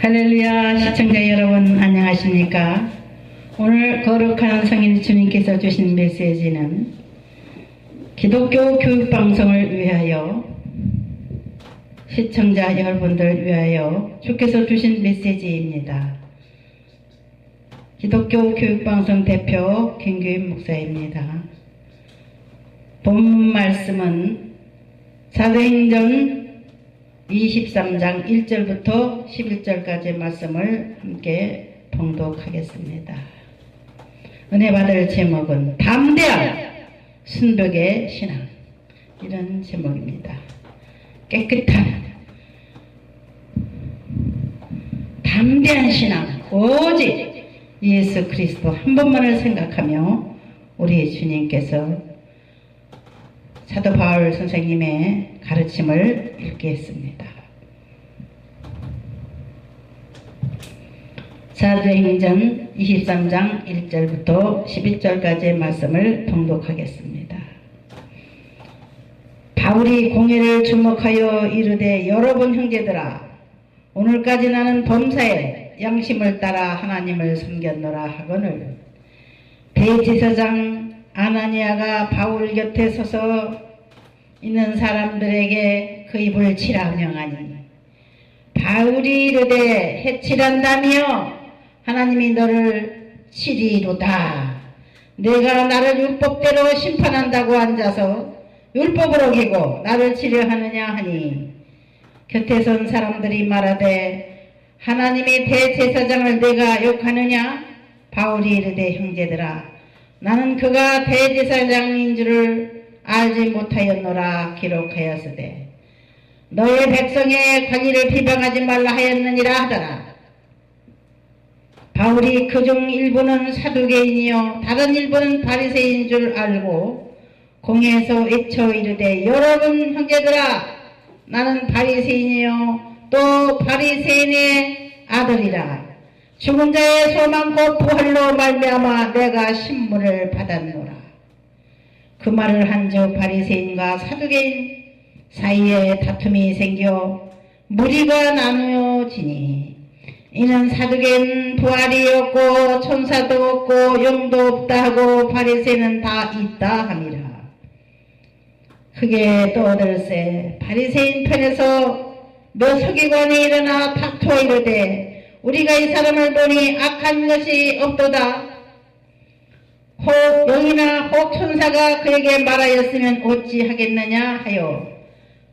할렐루야. 시청자 여러분 안녕하십니까? 오늘 거룩한 성인 주님께서 주신 메시지는 기독교 교육방송을 위하여, 시청자 여러분들 위하여 주께서 주신 메시지입니다. 기독교 교육방송 대표 김규인 목사입니다. 본문 말씀은 사도행전 23장 1절부터 11절까지 말씀을 함께 봉독하겠습니다. 은혜 받을 제목은 담대한 순복의 신앙, 이런 제목입니다. 깨끗한 담대한 신앙, 오직 예수 그리스도 한 분만을 생각하며 우리 주님께서 사도 바울 선생님의 가르침을 읽겠습니다. 사도행전 23장 1절부터 11절까지의 말씀을 봉독하겠습니다. 바울이 공회를 주목하여 이르되, 여러분 형제들아, 오늘까지 나는 범사에 양심을 따라 하나님을 섬겼노라 하거늘, 대제사장 아나니아가 바울 곁에 서서 있는 사람들에게 그 입을 치라 명하니, 바울이 이르되, 해치란다며 하나님이 너를 치리로다. 내가 나를 율법대로 심판한다고 앉아서 율법을 어기고 나를 치려 하느냐 하니, 곁에 선 사람들이 말하되, 하나님의 대제사장을 내가 욕하느냐? 바울이 이르되, 형제들아, 나는 그가 대제사장인 줄을 알지 못하였노라 기록하였으되, 너의 백성의 관리를 비방하지 말라 하였느니라 하더라. 바울이 그중 일부는 사두개인이요 다른 일부는 바리새인 줄 알고 공회에서 외쳐 이르되, 여러분 형제들아, 나는 바리새인이요 또 바리새인의 아들이라. 죽은 자의 소망 곧 부활로 말미암아 내가 신문을 받았노라. 그 말을 한즉 바리새인과 사두개인 사이에 다툼이 생겨 무리가 나누어지니, 이는 사두개인 부활이 없고 천사도 없고 영도 없다 하고 바리새인은 다 있다 함이라. 크게 떠들세 바리새인 편에서 몇 서기관이 일어나 닥쳐 이르되, 우리가 이 사람을 보니 악한 것이 없도다. 혹 영이나 혹 천사가 그에게 말하였으면 어찌 하겠느냐 하여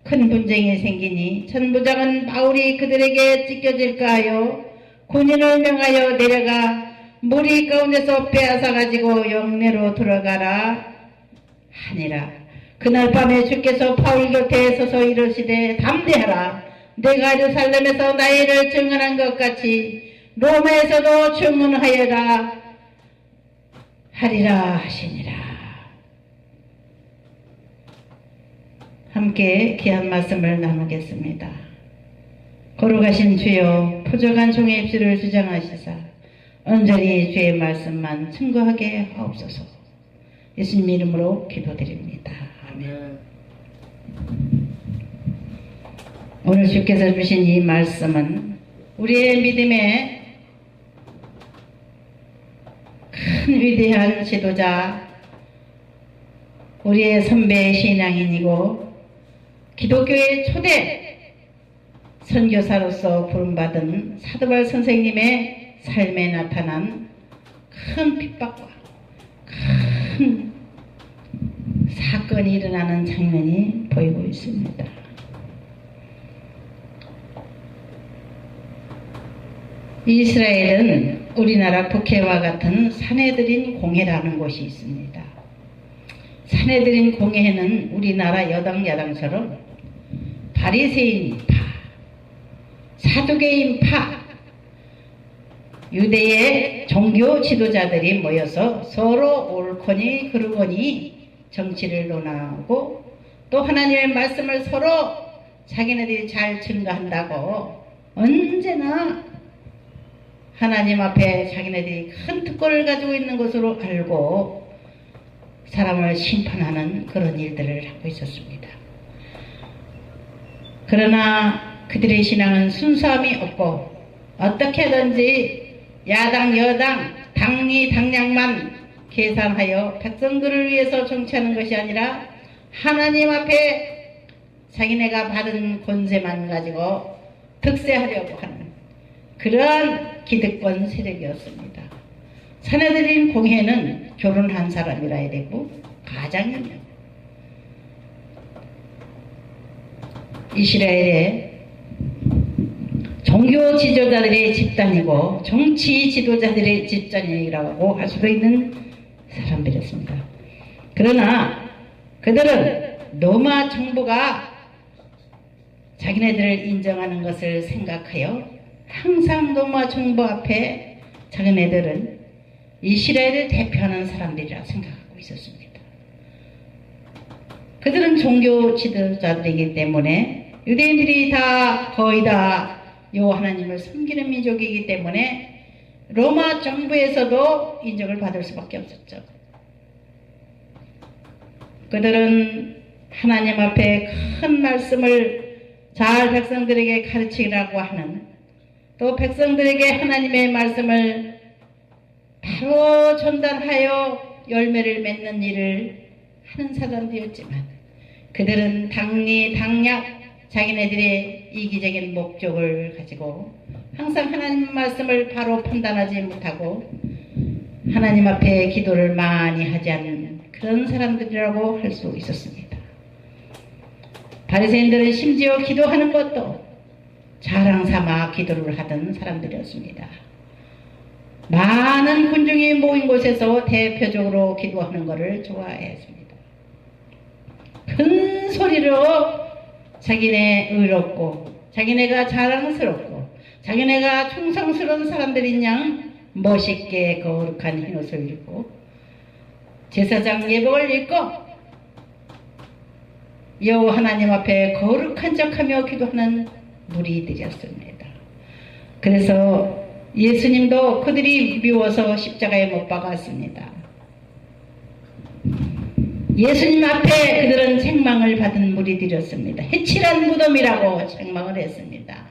큰 분쟁이 생기니, 천부장은 바울이 그들에게 찢겨질까 하여 군인을 명하여 내려가 무리 가운데서 빼앗아 가지고 영내로 들어가라 하니라. 그날 밤에 주께서 바울 곁에 서서 이르시되, 담대하라. 내가 예루살렘에서 나의 일을 증언한 것 같이 로마에서도 증언하여라 하리라 하시니라. 함께 귀한 말씀을 나누겠습니다. 거룩하신 주여, 부족한 종의 입술을 주장하시사 온전히 주의 말씀만 증거하게 하옵소서. 예수님 이름으로 기도드립니다. 아멘. 오늘 주께서 주신 이 말씀은 우리의 믿음의 큰 위대한 지도자, 우리의 선배 신앙인이고 기독교의 초대 선교사로서 부름받은 사도 바울 선생님의 삶에 나타난 큰 핍박과 큰 사건이 일어나는 장면이 보이고 있습니다. 이스라엘은 우리나라 북해와 같은 사내들인 공회라는 곳이 있습니다. 사내들인 공회에는 우리나라 여당 야당처럼 바리새인 파, 사두개인 파, 유대의 종교 지도자들이 모여서 서로 옳거니 그르거니 정치를 논하고, 또 하나님의 말씀을 서로 자기네들이 잘 증거한다고 언제나 하나님 앞에 자기네들이 큰 특권을 가지고 있는 것으로 알고 사람을 심판하는 그런 일들을 하고 있었습니다. 그러나 그들의 신앙은 순수함이 없고 어떻게든지 야당 여당 당리 당량만 계산하여 백성들을 위해서 정치하는 것이 아니라 하나님 앞에 자기네가 받은 권세만 가지고 득세하려고 하는 그러한 기득권 세력이었습니다. 사내들인 공회는 결혼한 사람이라 해야 되고 가장이며 이스라엘의 종교 지도자들의 집단이고 정치 지도자들의 집단이라고 할 수도 있는 사람들이었습니다. 그러나 그들은 로마 정부가 자기네들을 인정하는 것을 생각하여 항상 로마 정부 앞에 자기네들은 이스라엘을 대표하는 사람들이라 생각하고 있었습니다. 그들은 종교 지도자들이기 때문에 유대인들이 다 거의 다 요 하나님을 섬기는 민족이기 때문에 로마 정부에서도 인정을 받을 수밖에 없었죠. 그들은 하나님 앞에 큰 말씀을 잘 백성들에게 가르치라고 하는, 또 백성들에게 하나님의 말씀을 바로 전달하여 열매를 맺는 일을 하는 사람들이었지만 그들은 당리 당략 자기네들의 이기적인 목적을 가지고 항상 하나님 말씀을 바로 판단하지 못하고 하나님 앞에 기도를 많이 하지 않는 그런 사람들이라고 할 수 있었습니다. 바리새인들은 심지어 기도하는 것도 자랑 삼아 기도를 하던 사람들이었습니다. 많은 군중이 모인 곳에서 대표적으로 기도하는 것을 좋아했습니다. 큰 소리로 자기네 의롭고 자기네가 자랑스럽고 자기네가 충성스러운 사람들인 양 멋있게 거룩한 흰옷을 입고 제사장 예복을 입고 여호와 하나님 앞에 거룩한 척하며 기도하는 무리들이었습니다. 그래서 예수님도 그들이 미워서 십자가에 못 박았습니다. 예수님 앞에 그들은 책망을 받은 무리들이었습니다. 해칠한 무덤이라고 책망을 했습니다.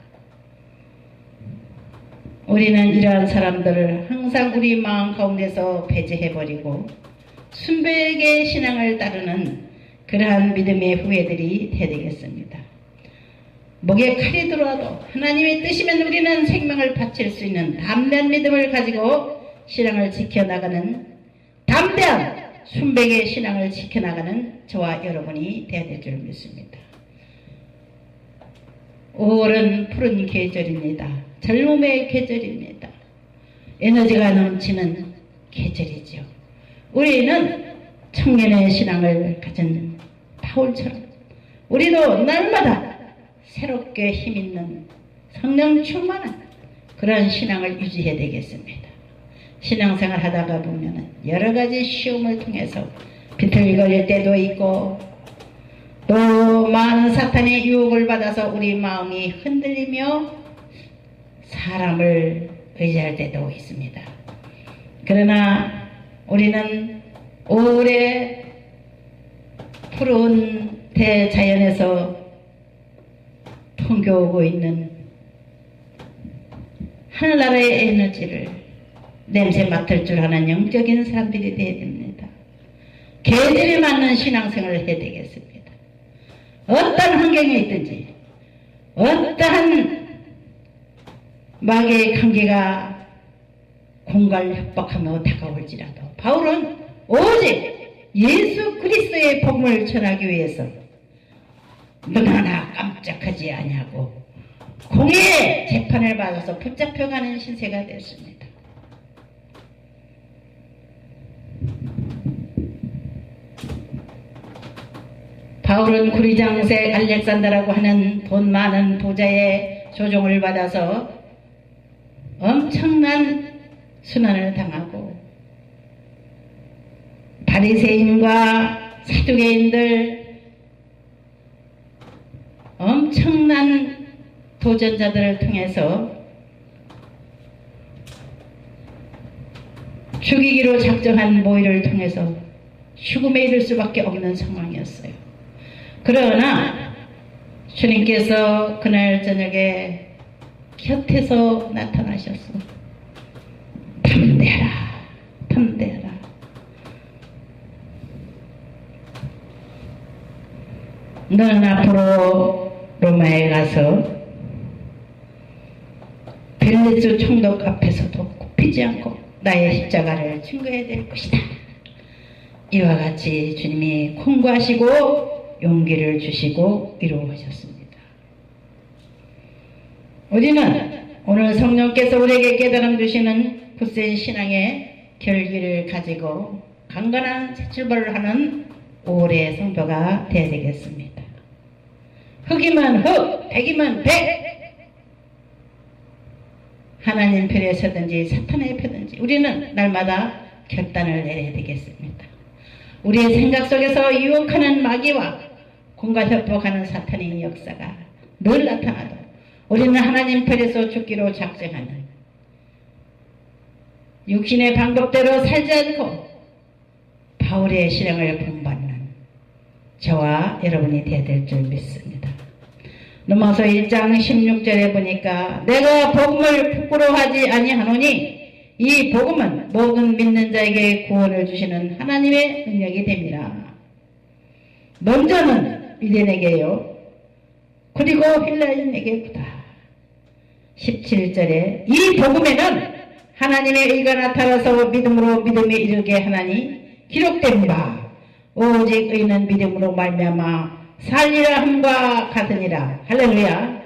우리는 이러한 사람들을 항상 우리 마음 가운데서 배제해버리고 순백의 신앙을 따르는 그러한 믿음의 후예들이 되겠습니다. 목에 칼이 들어와도 하나님의 뜻이면 우리는 생명을 바칠 수 있는 담대한 믿음을 가지고 신앙을 지켜나가는 담대한 순백의 신앙을 지켜나가는 저와 여러분이 되어야 될 줄 믿습니다. 5월은 푸른 계절입니다. 젊음의 계절입니다. 에너지가 넘치는 계절이죠. 우리는 청년의 신앙을 가진 바울처럼 우리도 날마다 새롭게 힘있는 성령 충만한 그런 신앙을 유지해야 되겠습니다. 신앙생활 하다가 보면 여러 가지 시험을 통해서 비틀거릴 때도 있고 또 많은 사탄의 유혹을 받아서 우리 마음이 흔들리며 사람을 의지할 때도 있습니다. 그러나 우리는 오래 푸른 대자연에서 풍겨오고 있는 하늘나라의 에너지를 냄새 맡을 줄 아는 영적인 사람들이 되어야 됩니다. 계절에 맞는 신앙생활을 해야 되겠습니다. 어떠한 환경에 있든지 어떠한 마귀의 관계가 공갈 협박하며 다가올지라도 바울은 오직 예수 그리스도의 복음을 전하기 위해서 눈 하나 깜짝하지 아니하고 공의 재판을 받아서 붙잡혀가는 신세가 됐습니다. 바울은 구리장색 알렉산더라고 하는 돈 많은 부자의 조종을 받아서 엄청난 순환을 당하고 바리새인과 사두개인들 엄청난 도전자들을 통해서 죽이기로 작정한 모의를 통해서 죽음에 이를 수밖에 없는 상황이었어요. 그러나 주님께서 그날 저녁에 곁에서 나타나셨어. 담대하라, 담대하라. 너는 앞으로 로마에 가서 벨레스 총독 앞에서도 굽히지 않고 나의 십자가를 증거해야 될 것이다. 이와 같이 주님이 권고하시고 용기를 주시고 위로하셨습니다. 우리는 오늘 성령께서 우리에게 깨달음 주시는 굳센 신앙의 결기를 가지고 강건한 새 출발을 하는 올해의 성도가 되어야 되겠습니다. 흑이면 흑, 백이면 백. 하나님 편에 서든지 사탄의 편든지 우리는 날마다 결단을 내려야 되겠습니다. 우리의 생각 속에서 유혹하는 마귀와 공과 협박하는 사탄의 역사가 늘 나타나도 우리는 하나님 편에서 죽기로 작정하는 육신의 방법대로 살지 않고 바울의 실행을 본받는 저와 여러분이 되어야 될 줄 믿습니다. 로마서 1장 16절에 보니까 내가 복음을 부끄러워하지 아니하노니 이 복음은 모든 믿는 자에게 구원을 주시는 하나님의 능력이 됩니다. 먼저는 유대인에게요, 그리고 헬라인에게보다. 17절에 이 복음에는 하나님의 의가 나타나서 믿음으로 믿음에 이르게 하나니 기록됩니다. 오직 의는 믿음으로 말미암아 살리라 함과 같으니라. 할렐루야.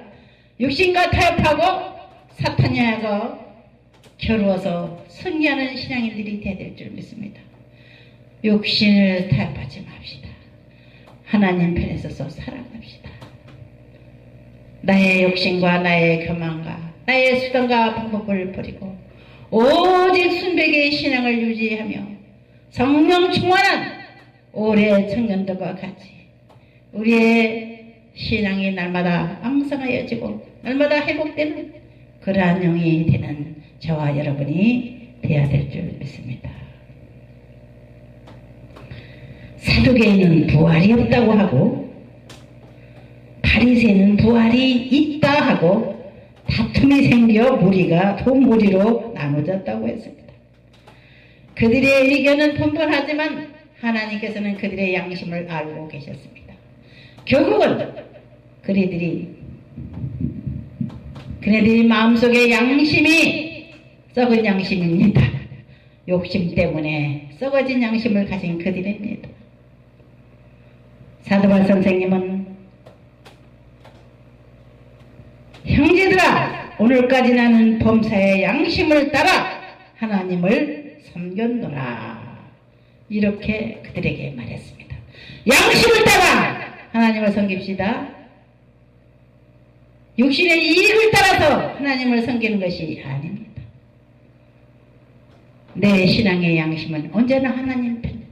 육신과 타협하고 사탄이하고 겨루어서 승리하는 신앙인들이 되어야 될 줄 믿습니다. 육신을 타협하지 맙시다. 하나님 편에 서서 살아갑시다. 나의 욕심과 나의 교만과 나의 수단과 방법을 버리고 오직 순백의 신앙을 유지하며 성령 충만한 올해 청년들과 같이 우리의 신앙이 날마다 왕성하여지고 날마다 회복되는 그러한 영이 되는 저와 여러분이 되어야 될 줄 믿습니다. 사두개인은 부활이 없다고 하고 바리새인은 부활이 있다 하고 다툼이 생겨 무리가 두 무리로 나눠졌다고 했습니다. 그들의 의견은 분분하지만 하나님께서는 그들의 양심을 알고 계셨습니다. 결국은 그네들이 마음속에 양심이 썩은 양심입니다. 욕심 때문에 썩어진 양심을 가진 그들입니다. 사도바울 선생님은 형제들아 오늘까지 나는 범사의 양심을 따라 하나님을 섬겼노라 이렇게 그들에게 말했습니다. 양심을 따라 하나님을 섬깁시다. 육신의 이익을 따라서 하나님을 섬기는 것이 아닙니다. 내 신앙의 양심은 언제나 하나님 편,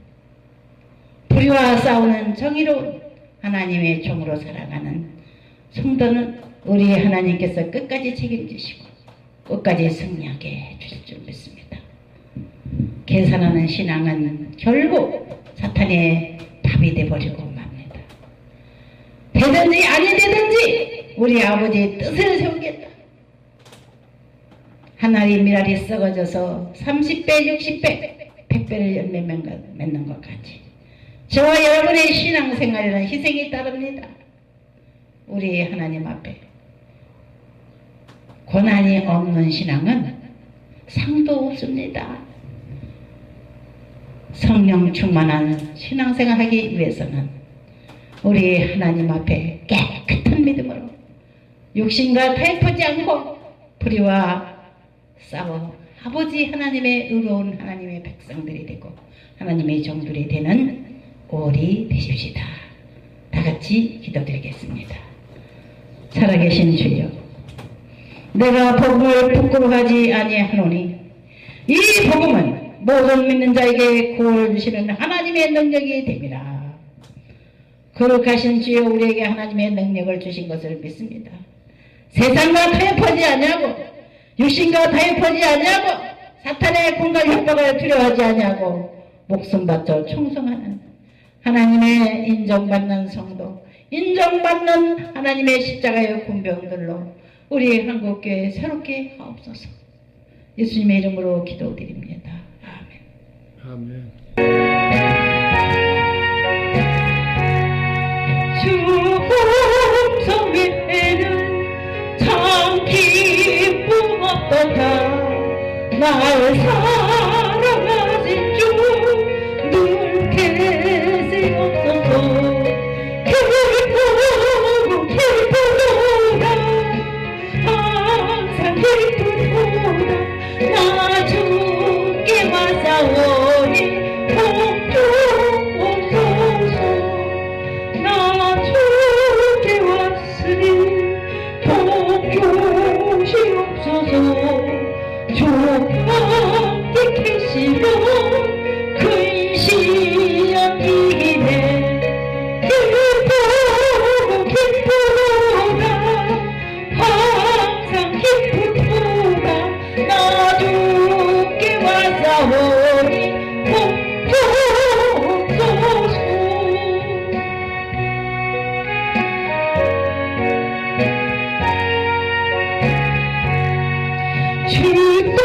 불의와 싸우는 정의로운 하나님의 종으로 살아가는 성도는 우리 하나님께서 끝까지 책임지시고 끝까지 승리하게 해주실 줄 믿습니다. 계산하는 신앙은 결국 사탄의 밥이 되어버리고 맙니다. 되든지 아니 되든지 우리 아버지의 뜻을 세우겠다. 한 알이 미랄이 썩어져서 30배, 60배, 100배를 열매 맺는 것 같이 저와 여러분의 신앙생활에는 희생이 따릅니다. 우리 하나님 앞에 고난이 없는 신앙은 상도 없습니다. 성령 충만한 신앙생활 하기 위해서는 우리 하나님 앞에 깨끗한 믿음으로 육신과 타협하지 않고 불의와 싸워 아버지 하나님의 의로운 하나님의 백성들이 되고 하나님의 종들이 되는 올이 되십시다. 다같이 기도드리겠습니다. 살아계신 주여, 내가 복음을 부끄러워하지 아니하노니 이 복음은 모든 믿는 자에게 구원을 주시는 하나님의 능력이 됩니다. 거룩하신 주여, 우리에게 하나님의 능력을 주신 것을 믿습니다. 세상과 타협하지 아니하고 육신과 타협하지 아니하고 사탄의 공갈 협박을 두려워하지 아니하고 목숨 바쳐 충성하는 하나님의 인정받는 성도, 인정받는 하나님의 십자가의 군병들로 우리 한국교회 새롭게 하옵소서. 예수님의 이름으로 기도드립니다. 아멘. 죽음 속에는 참 기쁨 없도다. 날 사랑하신 주 늘 계시옵소서. 기쁘도다 항상 기쁘도다. 나 주께 왔사오니 복 주옵소서. 나 주께 왔으니 복 주시옵소서. 주와 계시던 근시 여기네. 기쁘도다 항상 기쁘도다. 나 주께 왔사오니 복 주옵소서. 주도